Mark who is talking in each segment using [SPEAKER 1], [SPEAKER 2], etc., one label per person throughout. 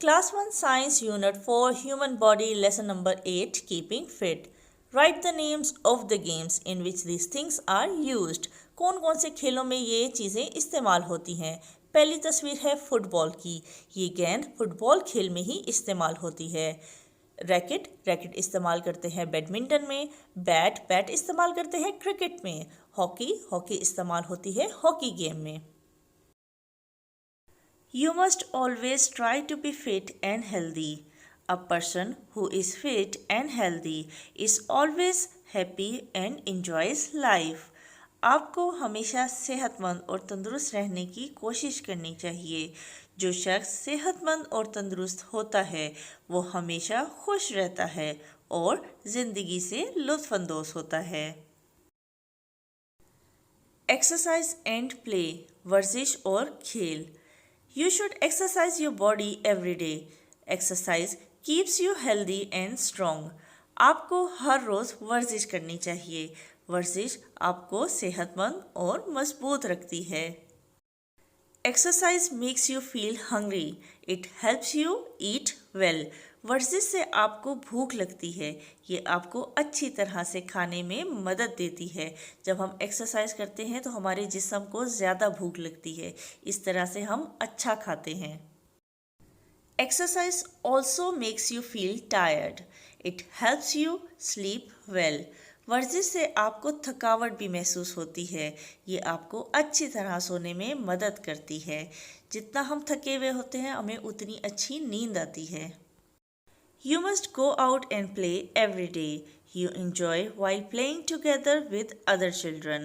[SPEAKER 1] Class 1 Science Unit 4 Human Body Lesson number 8 Keeping Fit. Write the names of the games in which these things are used. कौन कौन से खेलों में ये चीज़ें इस्तेमाल होती हैं। पहली तस्वीर है फुटबॉल की। ये गेंद फुटबॉल खेल में ही इस्तेमाल होती है। रैकेट इस्तेमाल करते हैं बैडमिंटन में। बैट इस्तेमाल करते हैं क्रिकेट में। हॉकी इस्तेमाल होती है हॉकी गेम में। You must always try to be fit and healthy. A person who is fit and healthy is always happy and enjoys life. आपको हमेशा सेहतमंद और तंदुरुस्त रहने की कोशिश करनी चाहिए। जो शख्स सेहतमंद और तंदुरुस्त होता है वो हमेशा खुश रहता है और ज़िंदगी से लुत्फ़अंदोज़ होता है। एक्सरसाइज एंड प्ले, वर्जिश और खेल। You should exercise your body every day. Exercise keeps you healthy and strong. आपको हर रोज़ वर्जिश करनी चाहिए। वर्जिश आपको सेहतमंद और मजबूत रखती है। Exercise makes you feel hungry. It helps you eat well. वर्जिश से आपको भूख लगती है। ये आपको अच्छी तरह से खाने में मदद देती है। जब हम एक्सरसाइज करते हैं तो हमारे जिस्म को ज़्यादा भूख लगती है। इस तरह से हम अच्छा खाते हैं। Exercise also makes you feel tired. It helps you sleep well. वर्जिश से आपको थकावट भी महसूस होती है। ये आपको अच्छी तरह सोने में मदद करती है। जितना हम थके हुए होते हैं हमें उतनी अच्छी नींद आती है। You must go out and play every day. You enjoy while playing together with other children.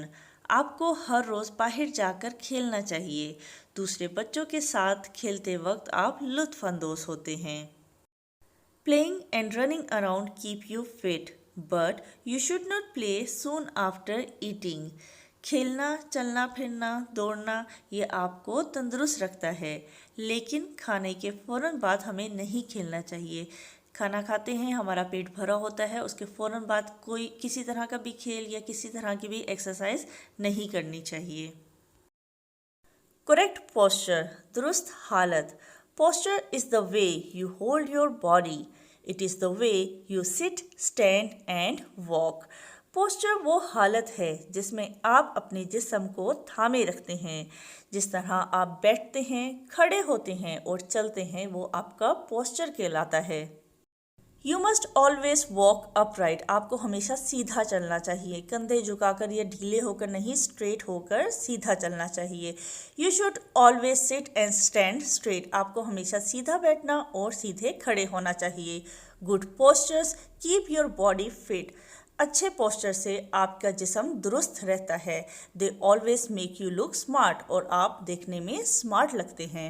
[SPEAKER 1] आपको हर रोज़ बाहर जाकर खेलना चाहिए। दूसरे बच्चों के साथ खेलते वक्त आप लुत्फ़अंदोज़ होते हैं। Playing and running around keep you fit, but you should not play soon after eating. खेलना, चलना फिरना, दौड़ना ये आपको तंदुरुस्त रखता है, लेकिन खाने के फ़ौरन बाद हमें नहीं खेलना चाहिए। खाना खाते हैं, हमारा पेट भरा होता है, उसके फ़ौरन बाद कोई किसी तरह का भी खेल या किसी तरह की भी एक्सरसाइज नहीं करनी चाहिए। करेक्ट पोस्चर, दुरुस्त हालत। Posture is the way you hold your body. It is the way you sit, stand and walk. Posture वो हालत है जिसमें आप अपने जिस्म को थामे रखते हैं। जिस तरह आप बैठते हैं, खड़े होते हैं और चलते हैं वो आपका पोस्चर कहलाता है। You must always walk upright. आपको हमेशा सीधा चलना चाहिए। कंधे झुकाकर या ढीले होकर नहीं, स्ट्रेट होकर सीधा चलना चाहिए। You should always sit and stand straight. आपको हमेशा सीधा बैठना और सीधे खड़े होना चाहिए। Good postures keep your body fit. अच्छे पोस्चर से आपका जिस्म दुरुस्त रहता है। They always make you look smart और आप देखने में स्मार्ट लगते हैं।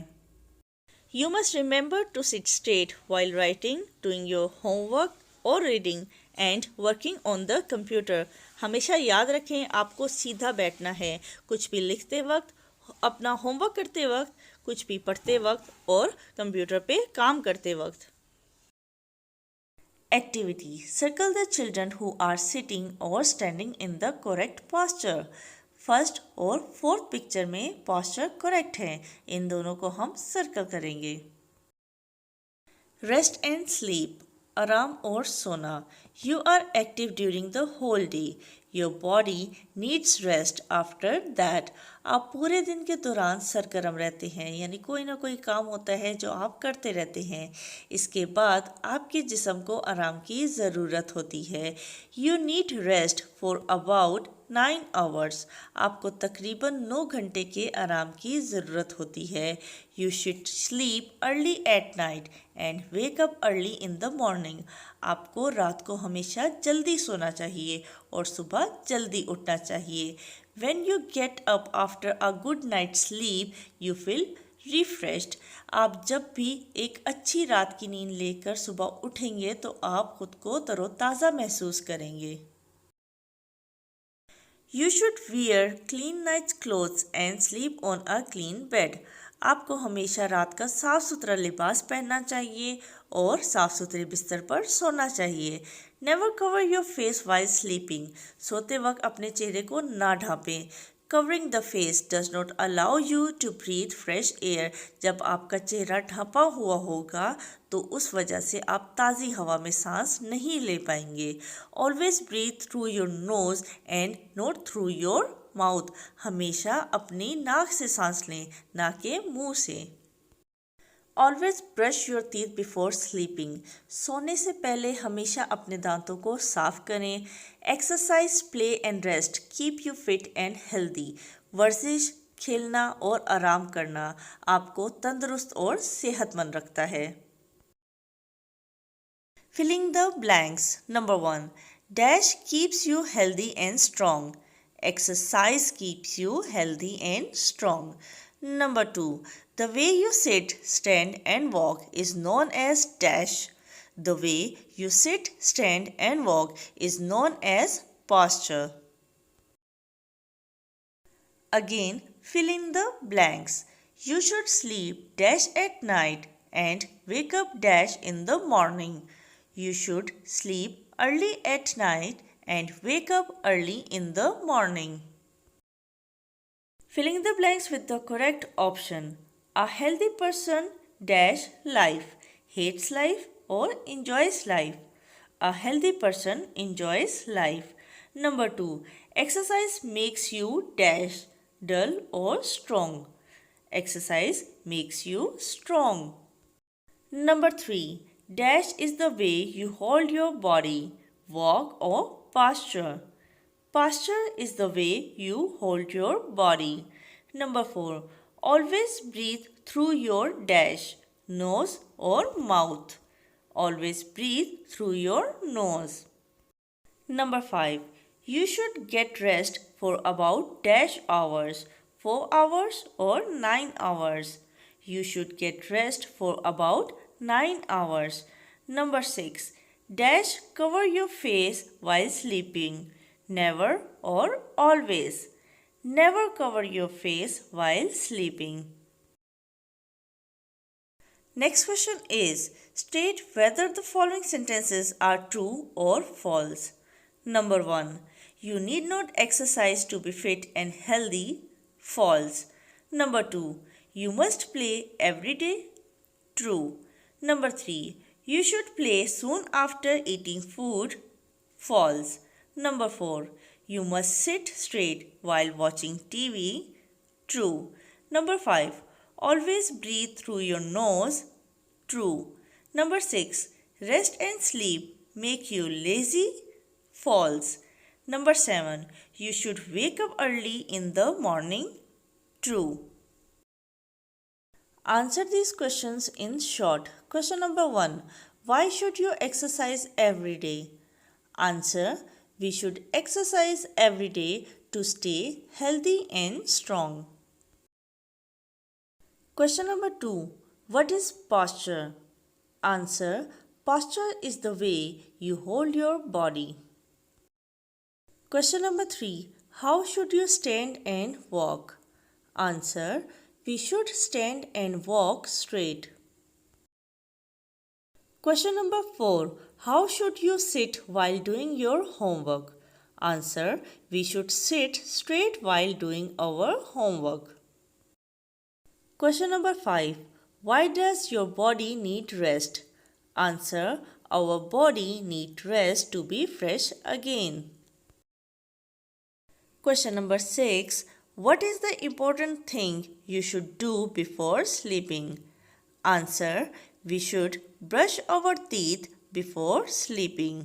[SPEAKER 1] You must remember to sit straight while writing, doing your homework or reading and working on the computer. हमेशा याद रखें आपको सीधा बैठना है, कुछ भी लिखते वक्त, अपना होमवर्क करते वक्त, कुछ भी पढ़ते वक्त और कंप्यूटर पे काम करते वक्त। Activity. Circle the children who are sitting or standing in the correct posture. First और फोर्थ पिक्चर में पोस्चर करेक्ट है। इन दोनों को हम सर्कल करेंगे। रेस्ट एंड स्लीप, आराम और सोना। You are active during the whole day. Your body needs rest after that. आप पूरे दिन के दौरान सरगर्म रहते हैं, यानी कोई ना कोई काम होता है जो आप करते रहते हैं। इसके बाद आपके जिस्म को आराम की ज़रूरत होती है। You need rest for about 9 hours. आपको तकरीबन 9 घंटे के आराम की ज़रूरत होती है। You should sleep early at night and wake up early in the morning. आपको रात को हमेशा जल्दी सोना चाहिए और सुबह जल्दी उठना चाहिए। When you get up after a good night's sleep, you feel refreshed. आप जब भी एक अच्छी रात की नींद लेकर सुबह उठेंगे तो आप खुद को तरोताज़ा महसूस करेंगे। You should wear clean night's clothes and sleep on a clean bed. आपको हमेशा रात का साफ सुथरा लिबास पहनना चाहिए और साफ सुथरे बिस्तर पर सोना चाहिए। Never cover your face while sleeping. सोते वक्त अपने चेहरे को ना ढांपें। Covering the face does not allow you to breathe fresh air. जब आपका चेहरा ढका हुआ होगा तो उस वजह से आप ताज़ी हवा में सांस नहीं ले पाएंगे. Always breathe through your nose and not through your mouth. हमेशा अपनी नाक से सांस लें, ना कि मुंह से. Always brush your teeth before sleeping. सोने से पहले हमेशा अपने दांतों को साफ करें. Exercise, play and rest keep you fit and healthy. वर्जिश, खेलना और आराम करना आपको तंदुरुस्त और सेहतमंद रखता है. Filling the blanks. Number 1. Dash keeps you healthy and strong. Exercise keeps you healthy and strong. Number 2. The way you sit, stand and walk is known as dash. The way you sit, stand and walk is known as posture. Again, fill in the blanks. You should sleep dash at night and wake up dash in the morning. You should sleep early at night and wake up early in the morning. Filling the blanks with the correct option. A healthy person dash life, hates life or enjoys life. A healthy person enjoys life. Number 2. Exercise makes you dash dull or strong. Exercise makes you strong. Number 3. Dash is the way you hold your body, walk or posture. Posture is the way you hold your body. Number 4. Always breathe through your dash, nose or mouth. Always breathe through your nose. Number 5. You should get rest for about dash hours, 4 hours or 9 hours. You should get rest for about 9 hours. Number 6. Dash cover your face while sleeping. Never or always. Never cover your face while sleeping. Next question is, state whether the following sentences are true or false. Number 1. You need not exercise to be fit and healthy. False. Number 2. You must play every day. True. Number 3. You should play soon after eating food. False. Number 4. You must sit straight while watching TV. True. Number 5. Always breathe through your nose. True. Number 6. Rest and sleep make you lazy. False. Number 7. You should wake up early in the morning. True. Answer these questions in short. Question number 1. Why should you exercise every day? Answer. We should exercise every day to stay healthy and strong. Question number 2. What is posture? Answer. Posture is the way you hold your body. Question number 3. How should you stand and walk? Answer. We should stand and walk straight. Question number 4. How should you sit while doing your homework? Answer. We should sit straight while doing our homework. Question number 5. Why does your body need rest? Answer. Our body needs rest to be fresh again. Question number 6. What is the important thing you should do before sleeping? Answer. We should brush our teeth before sleeping.